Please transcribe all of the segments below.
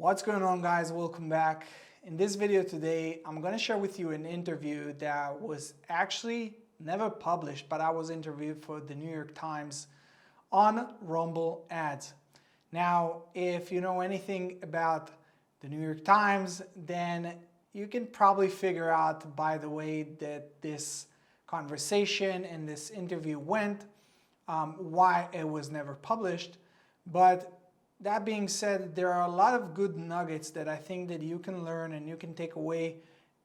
What's going on, guys? Welcome back. In this video today, I'm going to share with you an interview that was actually never published, but I was interviewed for the New York Times on Rumble ads. Now, if you know anything about the New York Times, then you can probably figure out by the way that this conversation and this interview went, why it was never published. But that being said, there are a lot of good nuggets that I think that you can learn and you can take away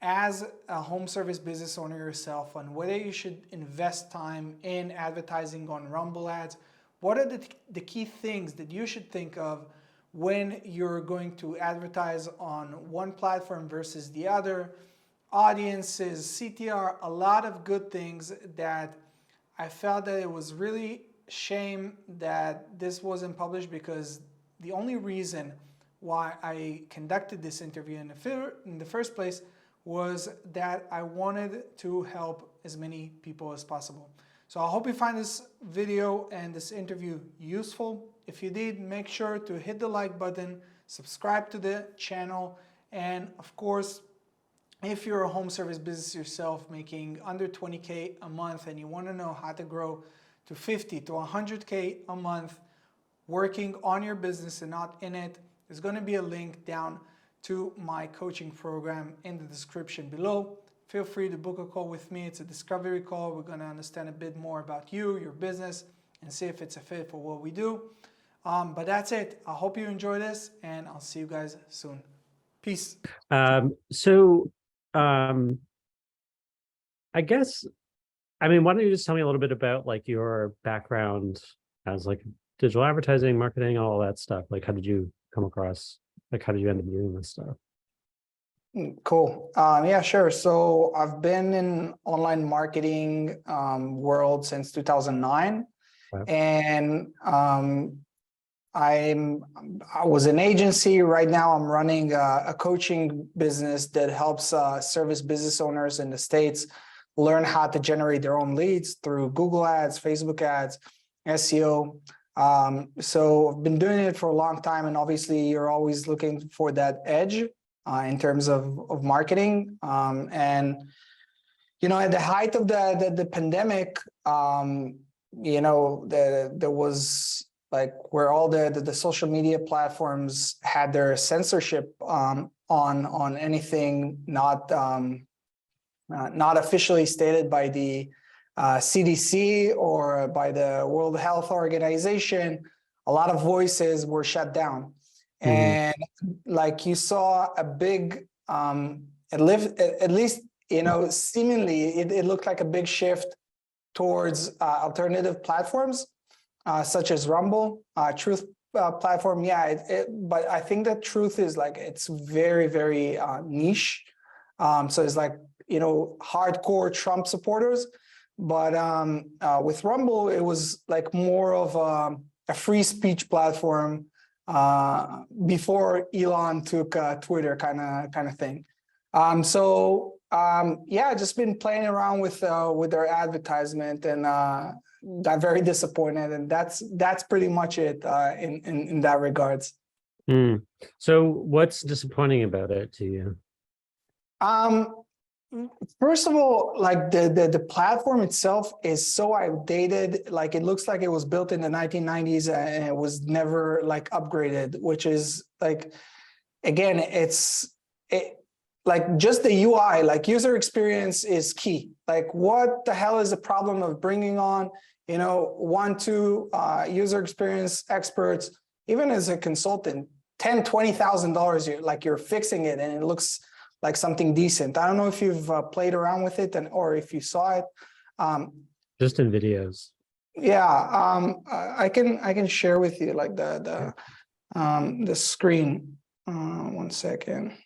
as a home service business owner yourself on whether you should invest time in advertising on Rumble ads. What are the key things that you should think of when you're going to advertise on one platform versus the other? Audiences, CTR, a lot of good things that I felt that it was really shame that this wasn't published, because the only reason why I conducted this interview in the first place was that I wanted to help as many people as possible. So I hope you find this video and this interview useful. If you did, make sure to hit the like button, subscribe to the channel, and of course, if you're a home service business yourself making under 20K a month and you want to know how to grow to 50 to 100K a month working on your business and not in it, there's going to be a link down to my coaching program in the description below. Feel free to book a call with me. It's a discovery call. We're going to understand a bit more about you, your business, and see if it's a fit for what we do. But that's it. I hope you enjoy this, and I'll see you guys soon. Peace. I guess, why don't you just tell me a little bit about like your background as like digital advertising, marketing, all that stuff. Like, how did you come across, like, how did you end up doing this stuff? Cool. Yeah, sure. So I've been in online marketing world since 2009. Wow. And I was an agency. Right now I'm running a coaching business that helps service business owners in the States learn how to generate their own leads through Google ads, Facebook ads, SEO. So I've been doing it for a long time, and obviously you're always looking for that edge in terms of marketing. And, you know, at the height of the pandemic, you know, there was like where all the social media platforms had their censorship on anything not officially stated by the CDC or by the World Health Organization. A lot of voices were shut down. And like you saw a big, at least, you know, seemingly it looked like a big shift towards alternative platforms such as Rumble, Truth platform. Yeah, but I think that Truth is like, it's very, very niche. So it's like, you know, hardcore Trump supporters. But with Rumble, it was like more of a free speech platform before Elon took Twitter kind of thing. Yeah, just been playing around with their advertisement and got very disappointed, and that's pretty much it in that regards. So what's disappointing about it to you? First of all, like the platform itself is so outdated. Like it looks like it was built in the 1990s and it was never like upgraded, which is like, again, like just the UI, like user experience is key. Like what the hell is the problem of bringing on, you know, 1-2 user experience experts, even as a consultant, $10,000-$20,000, you're fixing it and it looks like something decent. I don't know if you've played around with it or if you saw it. Just in videos. Yeah, I can share with you like the screen. One second.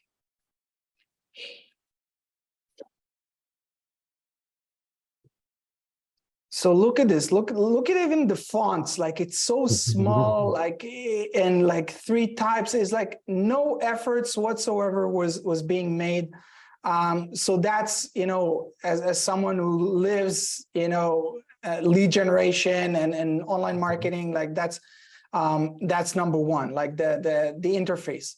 So look at this. Look at even the fonts. Like it's so small. Like and like 3 types. Is like no efforts whatsoever was being made. So that's, you know, as someone who lives, you know, lead generation and online marketing, like that's number one. Like the interface.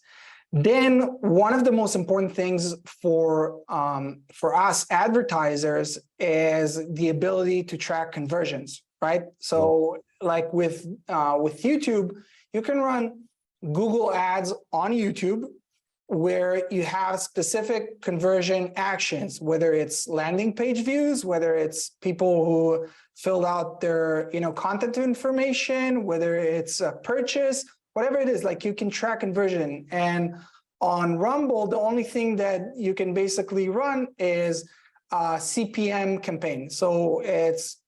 Then one of the most important things for us advertisers is the ability to track conversions, right? So like with YouTube, you can run Google ads on YouTube where you have specific conversion actions, whether it's landing page views, whether it's people who filled out their content information, whether it's a purchase, whatever it is, like you can track conversion. And on Rumble, the only thing that you can basically run is a CPM campaign. So it's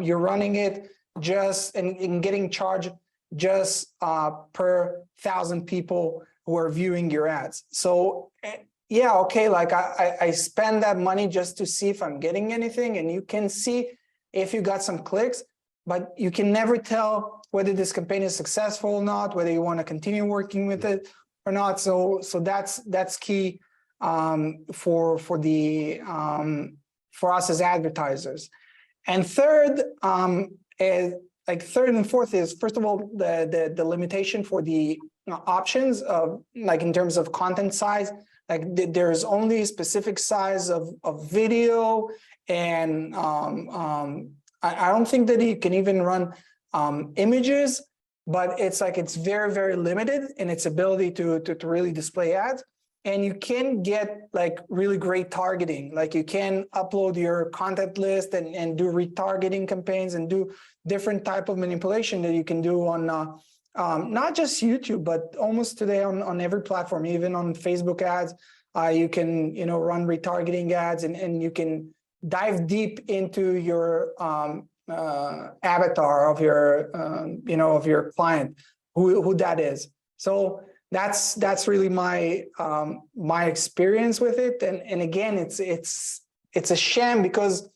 you're running it just and getting charged just per 1,000 people who are viewing your ads. So yeah, okay, like I spend that money just to see if I'm getting anything, and you can see if you got some clicks, but you can never tell whether this campaign is successful or not, whether you want to continue working with it or not. So that's key for us as advertisers. And third, third and fourth is, first of all, the limitation for the options of, like, in terms of content size. Like there's only a specific size of video, and I don't think that you can even run images, but it's very, very limited in its ability to really display ads. And you can get like really great targeting. Like you can upload your content list and do retargeting campaigns and do different type of manipulation that you can do on not just YouTube, but almost today on every platform, even on Facebook ads. You can run retargeting ads, and you can dive deep into your avatar of your of your client, who that is. So that's really my my experience with it. And again, it's a sham, because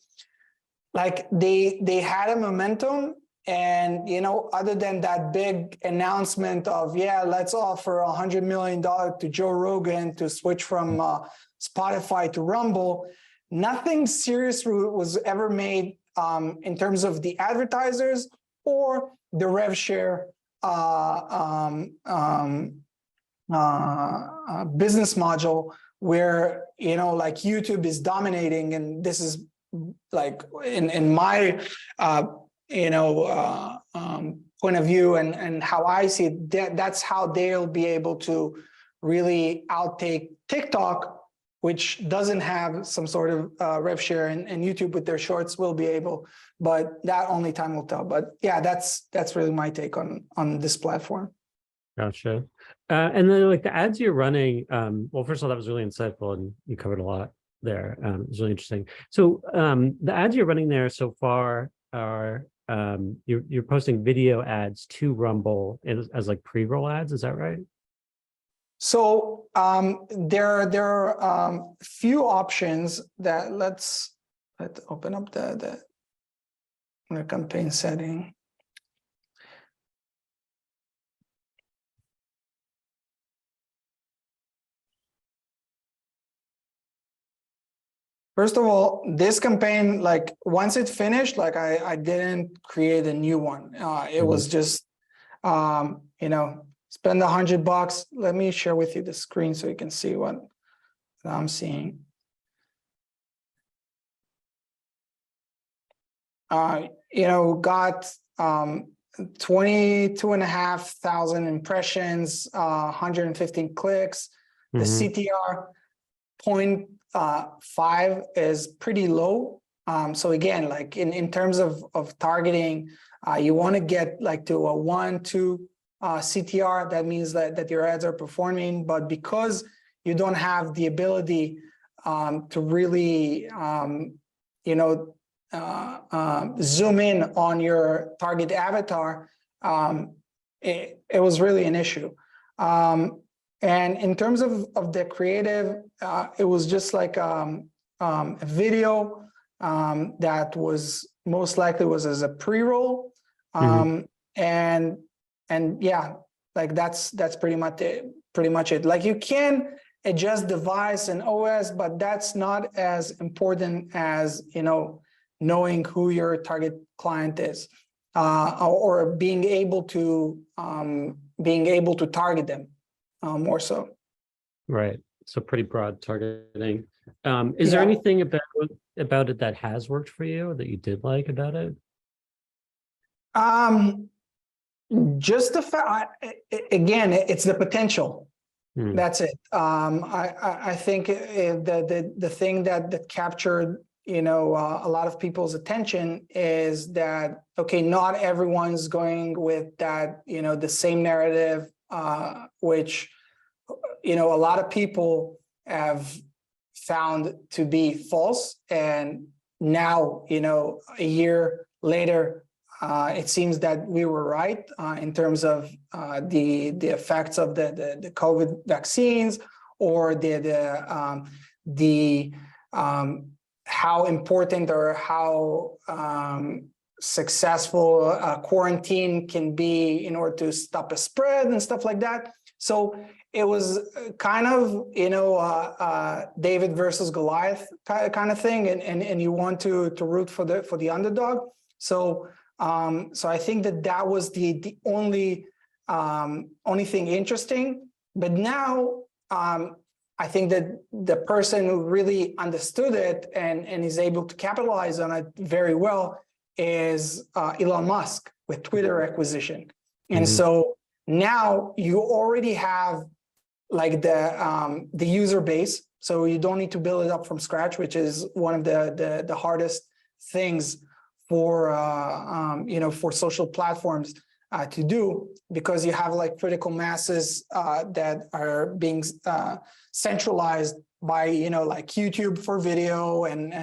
like they had a momentum, and other than that big announcement of, yeah, let's offer $100 million to Joe Rogan to switch from Spotify to Rumble, nothing serious was ever made in terms of the advertisers or the rev share business module, where like YouTube is dominating. And this is like in my point of view, and how I see it, that's how they'll be able to really outtake TikTok, which doesn't have some sort of rev share, and YouTube with their shorts will be able, but that only time will tell. But yeah, that's really my take on this platform. Gotcha. And then like the ads you're running, well, first of all, that was really insightful, and you covered a lot there. It was really interesting. So the ads you're running there so far are you're posting video ads to Rumble as like pre-roll ads, is that right? So there are few options that let's open up the campaign setting. First of all, this campaign, like once it finished, like I didn't create a new one. It was just, spend $100. Let me share with you the screen so you can see what I'm seeing. Got 22,500 impressions, 115 clicks. The CTR 0.5 is pretty low. So again, like in terms of targeting, you want to get like to a 1-2 CTR. That means that your ads are performing. But because you don't have the ability to really zoom in on your target avatar, it was really an issue. And in terms of the creative, it was just like a video that was most likely was as a pre-roll, and yeah, like that's pretty much it. Like you can adjust device and OS, but that's not as important as knowing who your target client is, or being able to target them more so. Right. So pretty broad targeting. Is there Yeah. anything about it that has worked for you or that you did like about it? Um, just the fact, again, it's the potential. Hmm. That's it. I think the thing that captured a lot of people's attention is that, okay, not everyone's going with that, the same narrative, which a lot of people have found to be false. And now, a year later, it seems that we were right in terms of the effects of the COVID vaccines, or the how important or how successful quarantine can be in order to stop a spread and stuff like that. So it was kind of David versus Goliath kind of thing, and you want to root for the underdog. So I think that was the only thing interesting. But now I think that the person who really understood it and is able to capitalize on it very well is Elon Musk with Twitter acquisition. And so now you already have like the user base, so you don't need to build it up from scratch, which is one of the hardest things for for social platforms to do, because you have like critical masses that are being centralized by like YouTube for video and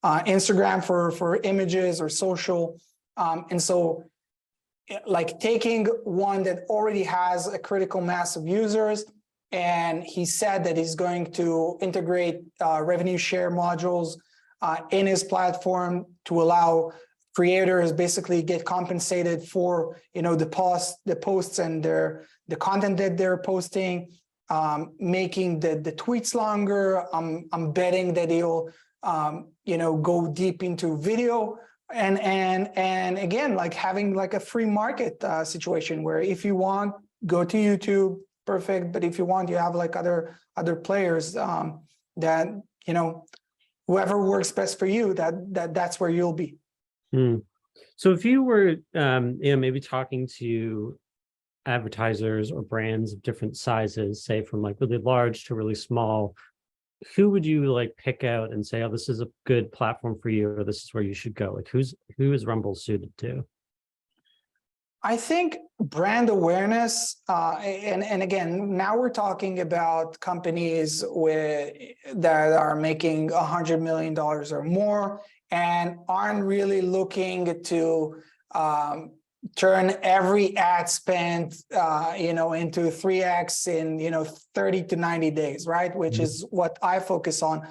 Instagram for images or social, and so like taking one that already has a critical mass of users, and he said that he's going to integrate revenue share modules in his platform to allow creators basically get compensated for the posts and the content that they're posting, making the tweets longer. I'm betting that he'll go deep into video, and again, like having like a free market situation where if you want, go to YouTube, perfect. But if you want, you have like other players that whoever works best for you, that's where you'll be. So if you were maybe talking to advertisers or brands of different sizes, say from like really large to really small, who would you like pick out and say, oh, this is a good platform for you, or this is where you should go? Like who is Rumble suited to? I think brand awareness, and again, now we're talking about companies that are making $100 million or more and aren't really looking to turn every ad spent into 3x in 30 to 90 days, right? Which is what I focus on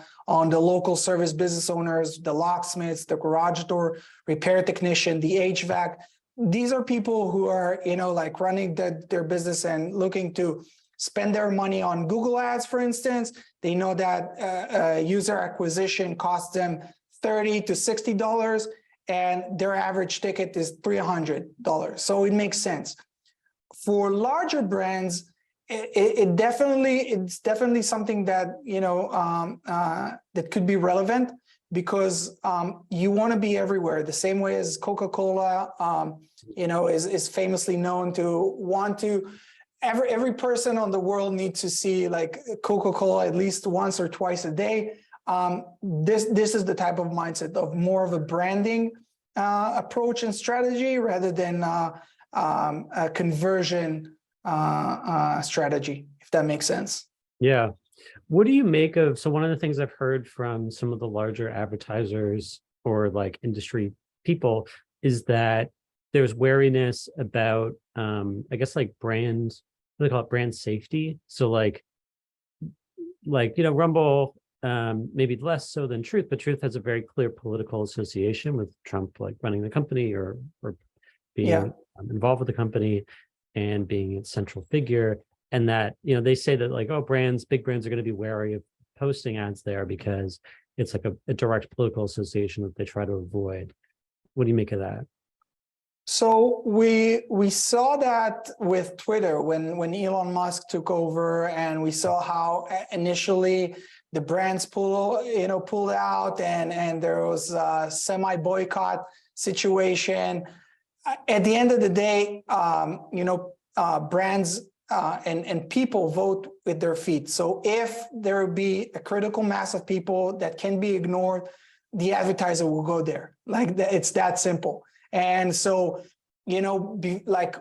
the local service business owners, the locksmiths, the garage door repair technician, the HVAC. These are people who are like running their business and looking to spend their money on Google ads, for instance. They know that user acquisition costs them $30 to $60, and their average ticket is $300. So it makes sense. For larger brands, it's definitely something that that could be relevant, because you want to be everywhere. The same way as Coca-Cola, is famously known to want to. Every person on the world needs to see like Coca-Cola at least once or twice a day. This is the type of mindset of more of a branding approach and strategy rather than a conversion strategy, if that makes sense. Yeah. What do you make of, so one of the things I've heard from some of the larger advertisers or like industry people is that there's wariness about, I guess like brand, what do they call it, brand safety. So like, Rumble, maybe less so than Truth, but Truth has a very clear political association with Trump, like running the company or being involved with the company and being its central figure. And that, they say that like, oh, big brands are going to be wary of posting ads there because it's like a direct political association that they try to avoid. What do you make of that? So we saw that with Twitter when Elon Musk took over, and we saw how initially the brands pulled out, and there was a semi boycott situation. At the end of the day, brands and people vote with their feet. So if there be a critical mass of people that can be ignored, the advertiser will go there. Like it's that simple. And so, like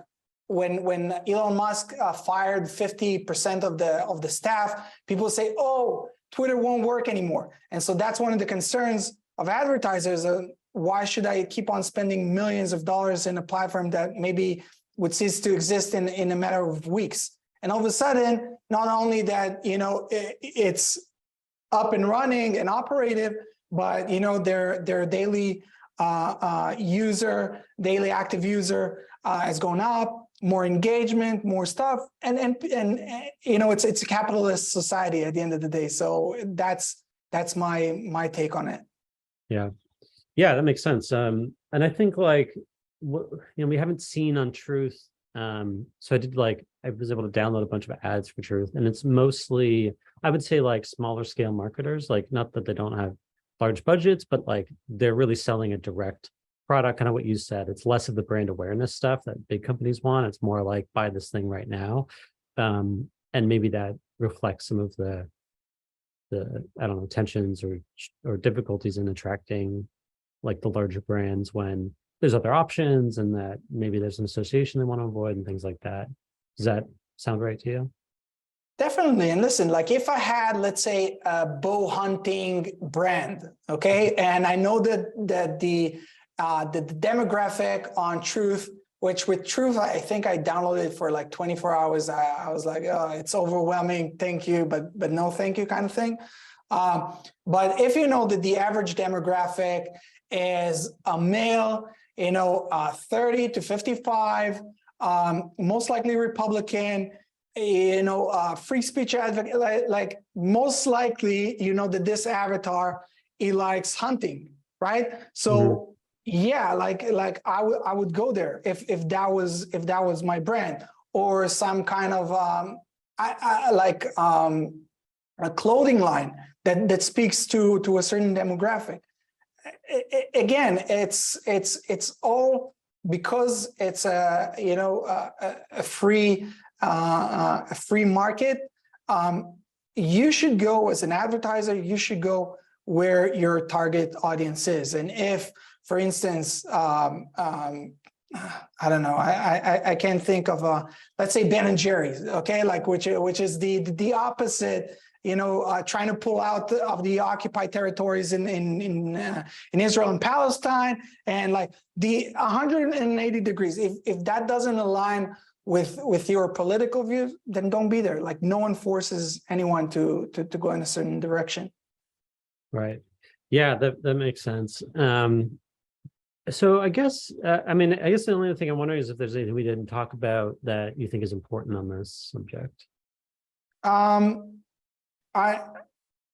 when Elon Musk fired 50% of the staff, people say, "Oh, Twitter won't work anymore." And so that's one of the concerns of advertisers. Why should I keep on spending millions of dollars in a platform that maybe would cease to exist in a matter of weeks? And all of a sudden, not only that, it's up and running and operative, but their daily daily active user has gone up, more engagement, more stuff, and it's a capitalist society at the end of the day. So that's my take on it. Yeah, that makes sense. And I think we haven't seen on Truth. So I was able to download a bunch of ads for Truth, and it's mostly, I would say, like smaller scale marketers, like not that they don't have large budgets, but like they're really selling a direct product, kind of what you said. It's less of the brand awareness stuff that big companies want. It's more like buy this thing right now. And maybe that reflects some of the I don't know, tensions or difficulties in attracting like the larger brands when there's other options, and that maybe there's an association they want to avoid and things like that. Does that sound right to you? Definitely. And listen, like if I had, let's say, a bow hunting brand, okay, and I know that the demographic on Truth, which with Truth, I think I downloaded it for like 24 hours. I was like, oh, it's overwhelming. Thank you, but no, thank you, kind of thing. But if you know that the average demographic is a male, 30 to 55, most likely Republican, free speech advocate, like most likely, that this avatar, he likes hunting, right? So yeah, like I would go there if that was my brand, or some kind of a clothing line that speaks to a certain demographic. Again, it's all because it's a free market. You should go as an advertiser. You should go where your target audience is. And if, for instance, I don't know, I can't think of let's say Ben and Jerry's, okay, like which is the opposite. Trying to pull out of the occupied territories in Israel and Palestine, and like the 180 degrees. If that doesn't align with your political views, then don't be there. Like no one forces anyone to go in a certain direction. Right. Yeah, that makes sense. So I guess the only other thing I'm wondering is if there's anything we didn't talk about that you think is important on this subject.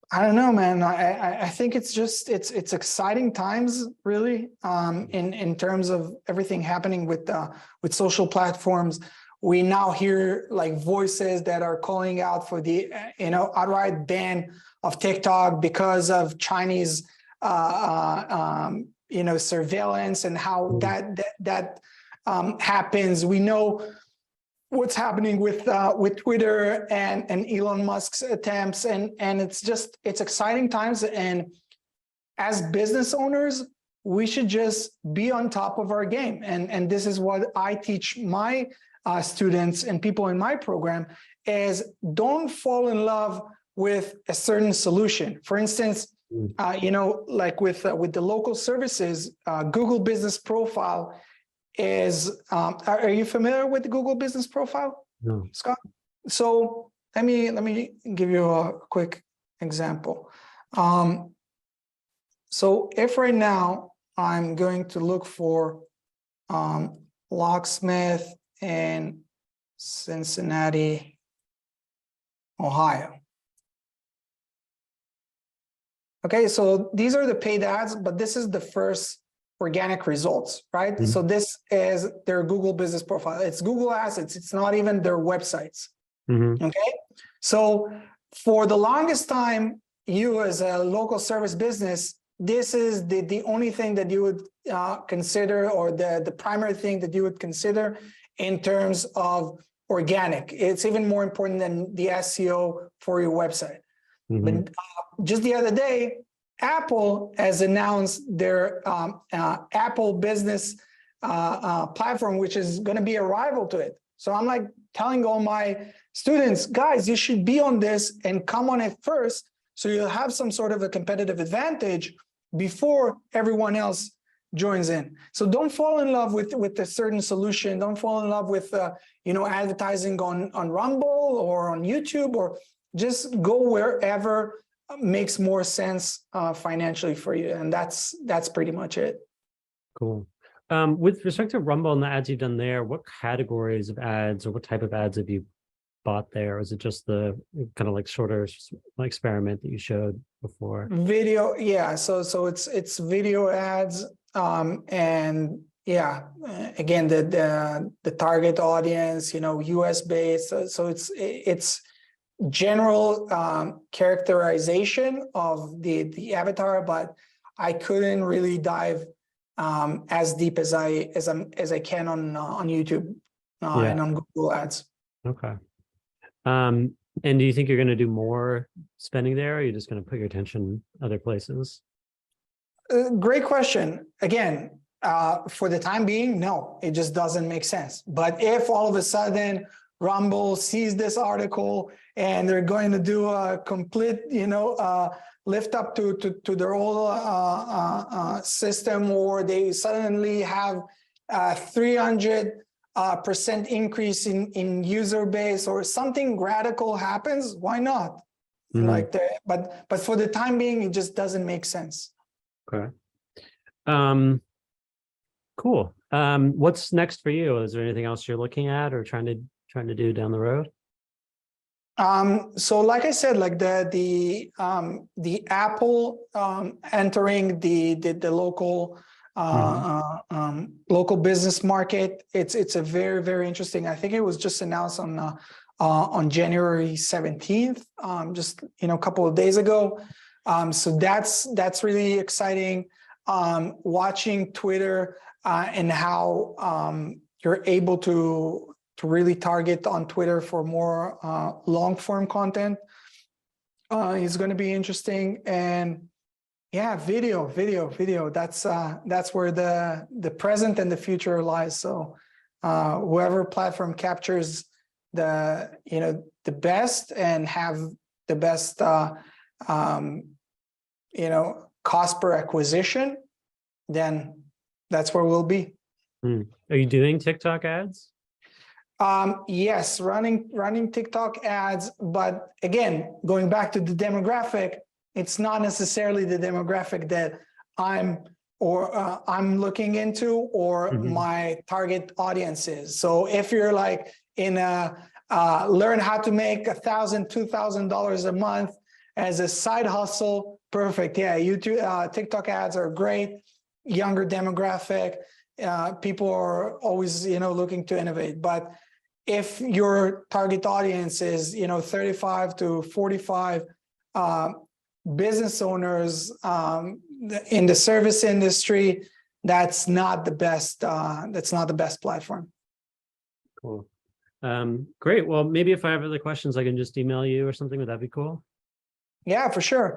I don't know, man. I think it's exciting times, really, in terms of everything happening with social platforms. We now hear like voices that are calling out for the outright ban of TikTok because of Chinese surveillance and how that happens. We know what's happening with Twitter and Elon Musk's attempts, and it's exciting times. And as business owners, we should just be on top of our game. And this is what I teach my students and people in my program: is don't fall in love with a certain solution. For instance, like with the local services, Google Business Profile is, are you familiar with the Google Business Profile? No. Scott? So let me give you a quick example. So if right now I'm going to look for locksmith in Cincinnati, Ohio. Okay, so these are the paid ads, but this is the first organic results, right? Mhm. So this is their Google business profile. It's Google Assets. It's not even their websites. Mhm. Okay. So for the longest time, you as a local service business, this is the only thing that you would consider, or the primary thing that you would consider in terms of organic. It's even more important than the SEO for your website. Mhm. But just the other day, Apple has announced their Apple Business platform, which is going to be a rival to it. So I'm like telling all my students, guys, you should be on this and come on it first, so you'll have some sort of a competitive advantage before everyone else joins in. So don't fall in love with a certain solution. Don't fall in love with advertising on Rumble or on YouTube, or just go wherever makes more sense financially for you. And that's pretty much it. Cool. With respect to Rumble and the ads you've done there, what categories of ads or what type of ads have you bought there? Or is it just the kind of like shorter experiment that you showed before? Video, yeah. So it's video ads, and yeah, again, the target audience, US based. So it's general characterization of the avatar, but I couldn't really dive as deep as I can on YouTube Yeah. and on Google Ads. Okay. And do you think you're going to do more spending there, or are you just going to put your attention other places? Great question. Again, for the time being, no, it just doesn't make sense. But if all of a sudden Rumble sees this article and they're going to do a complete, lift up to their whole system, or they suddenly have 300% increase in user base, or something radical happens, why not? Mhm. But for the time being, it just doesn't make sense. Okay. Cool. What's next for you? Is there anything else you're looking at or trying to do down the road? So like I said, like the Apple entering the local local business market, it's a very, very interesting. I think it was just announced on January 17th, just a couple of days ago. So that's really exciting. Watching Twitter and how you're able to really target on Twitter for more long form content is going to be interesting. And yeah, video. That's where the present and the future lies. So whoever platform captures the best and have the best cost per acquisition, then that's where we'll be. Are you doing TikTok ads? Yes, running TikTok ads, but again, going back to the demographic, it's not necessarily the demographic that I'm looking into, or my target audience is. So if you're like in a learn how to make $1,000, $2,000 a month as a side hustle, perfect. Yeah, YouTube, TikTok ads are great. Younger demographic, people are always looking to innovate. But if your target audience is 35 to 45 business owners in the service industry, that's not the best. That's not the best platform. Cool. Great. Well, maybe if I have other questions, I can just email you or something. Would that be cool? Yeah, for sure.